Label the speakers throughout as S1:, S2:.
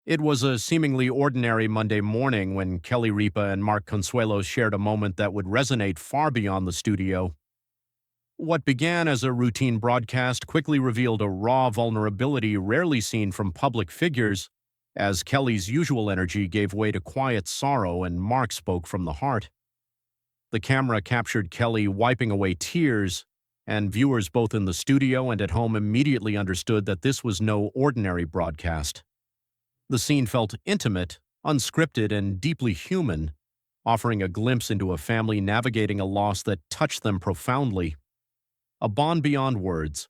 S1: It was a seemingly ordinary Monday morning when Kelly Ripa and Mark Consuelo shared a moment that would resonate far beyond the studio. What began as a routine broadcast quickly revealed a raw vulnerability rarely seen from public figures, as Kelly's usual energy gave way to quiet sorrow and Mark spoke from the heart. The camera captured Kelly wiping away tears, and viewers both in the studio and at home immediately understood that this was no ordinary broadcast. The scene felt intimate, unscripted, and deeply human, offering a glimpse into a family navigating a loss that touched them profoundly. A bond beyond words.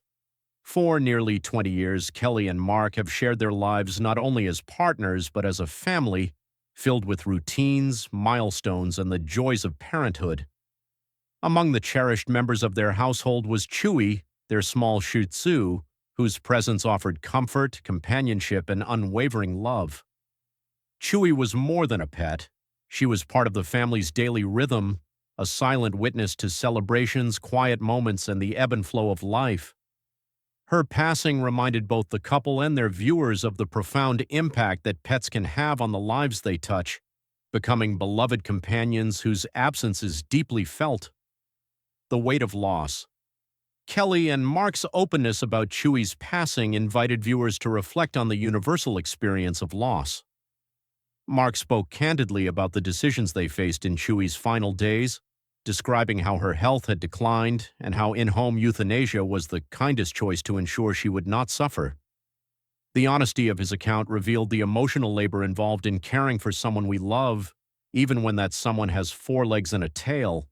S1: For nearly 20 years, Kelly and Mark have shared their lives not only as partners but as a family, filled with routines, milestones, and the joys of parenthood. Among the cherished members of their household was Chewy, their small Shih Tzu, whose presence offered comfort, companionship, and unwavering love. Chewy was more than a pet. She was part of the family's daily rhythm, a silent witness to celebrations, quiet moments, and the ebb and flow of life. Her passing reminded both the couple and their viewers of the profound impact that pets can have on the lives they touch, becoming beloved companions whose absence is deeply felt. The weight of loss. Kelly and Mark's openness about Chewy's passing invited viewers to reflect on the universal experience of loss. Mark spoke candidly about the decisions they faced in Chewy's final days, describing how her health had declined and how in-home euthanasia was the kindest choice to ensure she would not suffer. The honesty of his account revealed the emotional labor involved in caring for someone we love, even when that someone has 4 legs and a tail.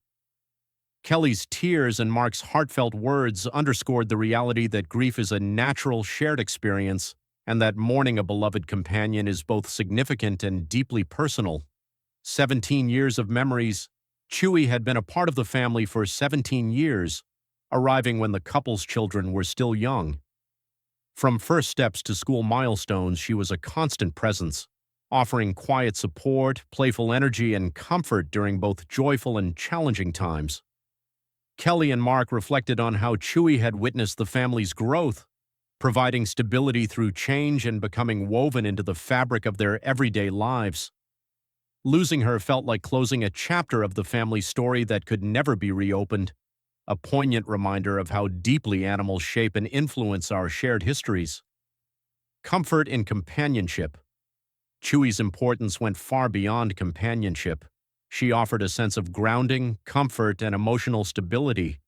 S1: Kelly's tears and Mark's heartfelt words underscored the reality that grief is a natural, shared experience, and that mourning a beloved companion is both significant and deeply personal. 17 years of memories. Chewy had been a part of the family for 17 years, arriving when the couple's children were still young. From first steps to school milestones, she was a constant presence, offering quiet support, playful energy, and comfort during both joyful and challenging times. Kelly and Mark reflected on how Chewy had witnessed the family's growth, providing stability through change and becoming woven into the fabric of their everyday lives. Losing her felt like closing a chapter of the family story that could never be reopened, a poignant reminder of how deeply animals shape and influence our shared histories. Comfort in companionship. Chewy's importance went far beyond companionship. She offered a sense of grounding, comfort, and emotional stability.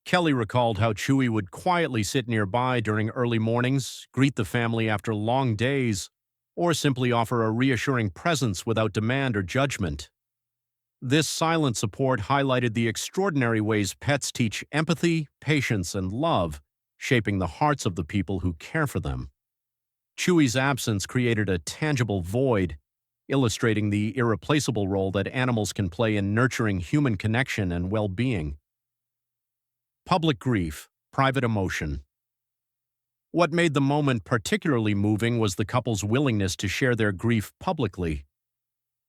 S1: Kelly recalled how Chewy would quietly sit nearby during early mornings, greet the family after long days, or simply offer a reassuring presence without demand or judgment. This silent support highlighted the extraordinary ways pets teach empathy, patience, and love, shaping the hearts of the people who care for them. Chewy's absence created a tangible void, illustrating the irreplaceable role that animals can play in nurturing human connection and well-being. Public grief, private emotion. What made the moment particularly moving was the couple's willingness to share their grief publicly.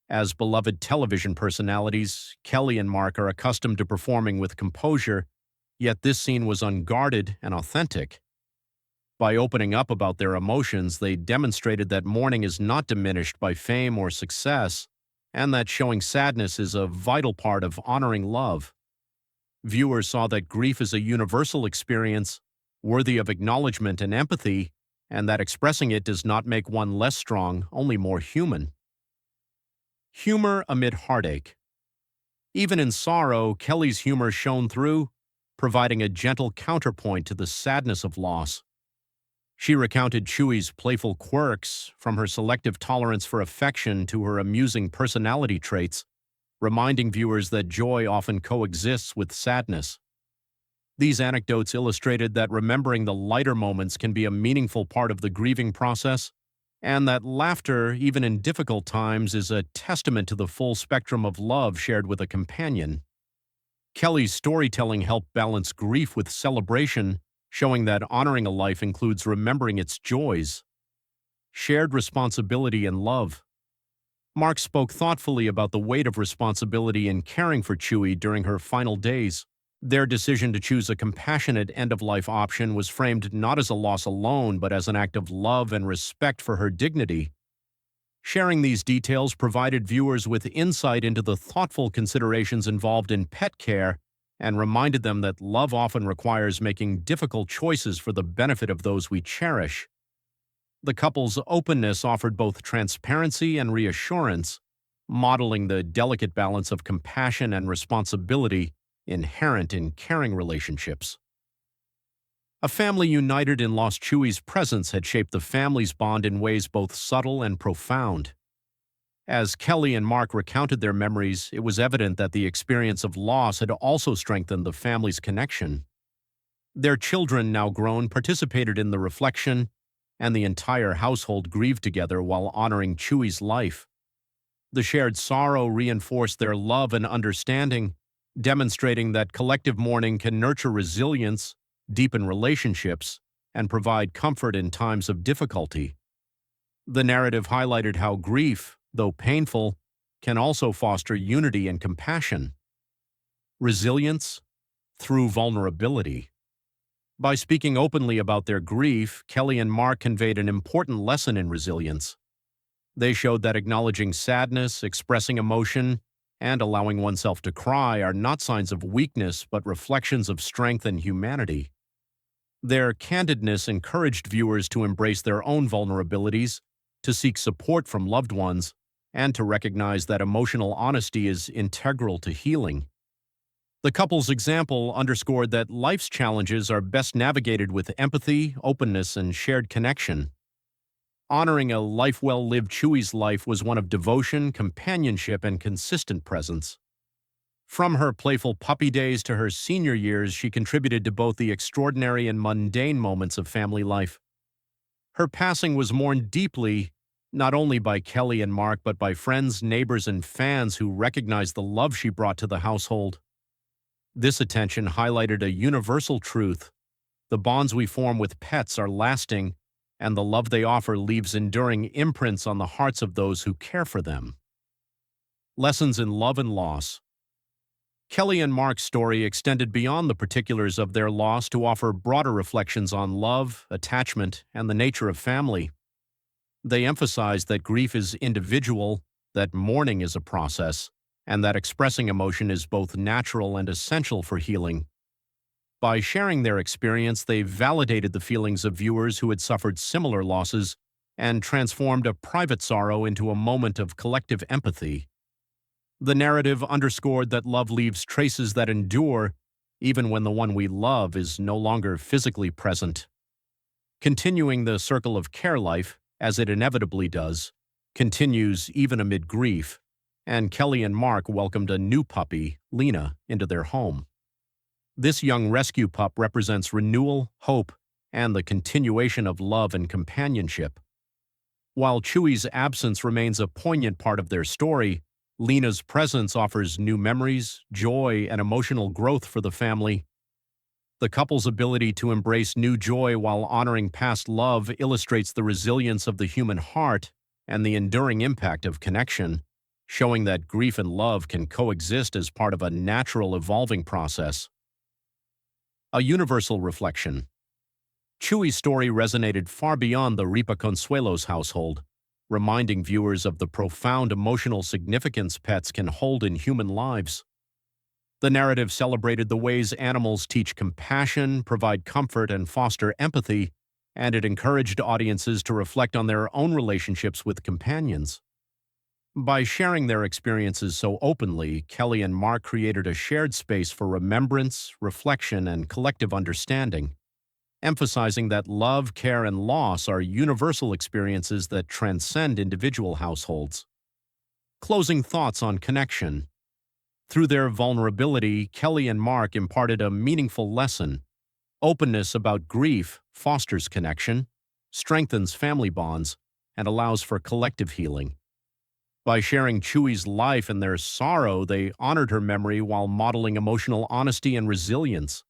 S1: As beloved television personalities, Kelly and Mark are accustomed to performing with composure, yet this scene was unguarded and authentic. By opening up about their emotions, they demonstrated that mourning is not diminished by fame or success, and that showing sadness is a vital part of honoring love. Viewers saw that grief is a universal experience, worthy of acknowledgement and empathy, and that expressing it does not make one less strong, only more human. Humor amid heartache. Even in sorrow, Kelly's humor shone through, providing a gentle counterpoint to the sadness of loss. She recounted Chewy's playful quirks, from her selective tolerance for affection to her amusing personality traits, reminding viewers that joy often coexists with sadness. These anecdotes illustrated that remembering the lighter moments can be a meaningful part of the grieving process, and that laughter, even in difficult times, is a testament to the full spectrum of love shared with a companion. Kelly's storytelling helped balance grief with celebration, showing that honoring a life includes remembering its joys. Shared responsibility and love. Mark spoke thoughtfully about the weight of responsibility in caring for Chewy during her final days. Their decision to choose a compassionate end-of-life option was framed not as a loss alone, but as an act of love and respect for her dignity. Sharing these details provided viewers with insight into the thoughtful considerations involved in pet care and reminded them that love often requires making difficult choices for the benefit of those we cherish. The couple's openness offered both transparency and reassurance, modeling the delicate balance of compassion and responsibility inherent in caring relationships. A family united in lost Chewie's presence had shaped the family's bond in ways both subtle and profound. As Kelly and Mark recounted their memories, it was evident that the experience of loss had also strengthened the family's connection. Their children, now grown, participated in the reflection, and the entire household grieved together while honoring Chewie's life. The shared sorrow reinforced their love and understanding, demonstrating that collective mourning can nurture resilience, deepen relationships, and provide comfort in times of difficulty. The narrative highlighted how grief, though painful, can also foster unity and compassion. Resilience through vulnerability. By speaking openly about their grief, Kelly and Mark conveyed an important lesson in resilience. They showed that acknowledging sadness, expressing emotion, and allowing oneself to cry are not signs of weakness but reflections of strength and humanity. Their candidness encouraged viewers to embrace their own vulnerabilities, to seek support from loved ones, and to recognize that emotional honesty is integral to healing. The couple's example underscored that life's challenges are best navigated with empathy, openness, and shared connection. Honoring a life well lived, Chewie's life was one of devotion, companionship, and consistent presence. From her playful puppy days to her senior years, she contributed to both the extraordinary and mundane moments of family life. Her passing was mourned deeply, not only by Kelly and Mark, but by friends, neighbors, and fans who recognized the love she brought to the household. This attention highlighted a universal truth: the bonds we form with pets are lasting, and the love they offer leaves enduring imprints on the hearts of those who care for them. Lessons in love and loss. Kelly and Mark's story extended beyond the particulars of their loss to offer broader reflections on love, attachment, and the nature of family. They emphasized that grief is individual, that mourning is a process, and that expressing emotion is both natural and essential for healing. By sharing their experience, they validated the feelings of viewers who had suffered similar losses and transformed a private sorrow into a moment of collective empathy. The narrative underscored that love leaves traces that endure, even when the one we love is no longer physically present. Continuing the circle of care, life, as it inevitably does, continues even amid grief, and Kelly and Mark welcomed a new puppy, Lena, into their home. This young rescue pup represents renewal, hope, and the continuation of love and companionship. While Chewie's absence remains a poignant part of their story, Lena's presence offers new memories, joy, and emotional growth for the family. The couple's ability to embrace new joy while honoring past love illustrates the resilience of the human heart and the enduring impact of connection, showing that grief and love can coexist as part of a natural evolving process. A universal reflection. Chewie's story resonated far beyond the Ripa Consuelo's household, reminding viewers of the profound emotional significance pets can hold in human lives. The narrative celebrated the ways animals teach compassion, provide comfort, and foster empathy, and it encouraged audiences to reflect on their own relationships with companions. By sharing their experiences so openly, Kelly and Mark created a shared space for remembrance, reflection, and collective understanding, emphasizing that love, care, and loss are universal experiences that transcend individual households. Closing thoughts on connection. Through their vulnerability, Kelly and Mark imparted a meaningful lesson. Openness about grief fosters connection, strengthens family bonds, and allows for collective healing. By sharing Chewie's life and their sorrow, they honored her memory while modeling emotional honesty and resilience.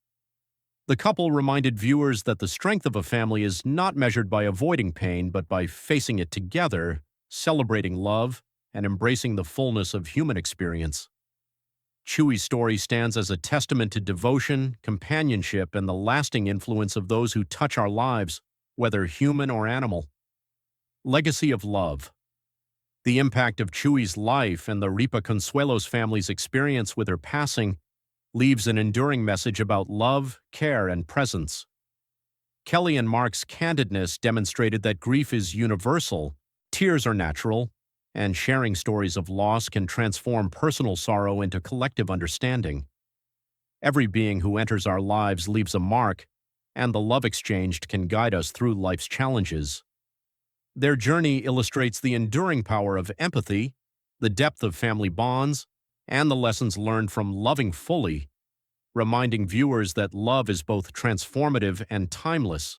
S1: The couple reminded viewers that the strength of a family is not measured by avoiding pain, but by facing it together, celebrating love, and embracing the fullness of human experience. Chewie's story stands as a testament to devotion, companionship, and the lasting influence of those who touch our lives, whether human or animal. Legacy of love. The impact of Chewy's life and the Ripa Consuelos family's experience with her passing leaves an enduring message about love, care, and presence. Kelly and Mark's candidness demonstrated that grief is universal, tears are natural, and sharing stories of loss can transform personal sorrow into collective understanding. Every being who enters our lives leaves a mark, and the love exchanged can guide us through life's challenges. Their journey illustrates the enduring power of empathy, the depth of family bonds, and the lessons learned from loving fully, reminding viewers that love is both transformative and timeless.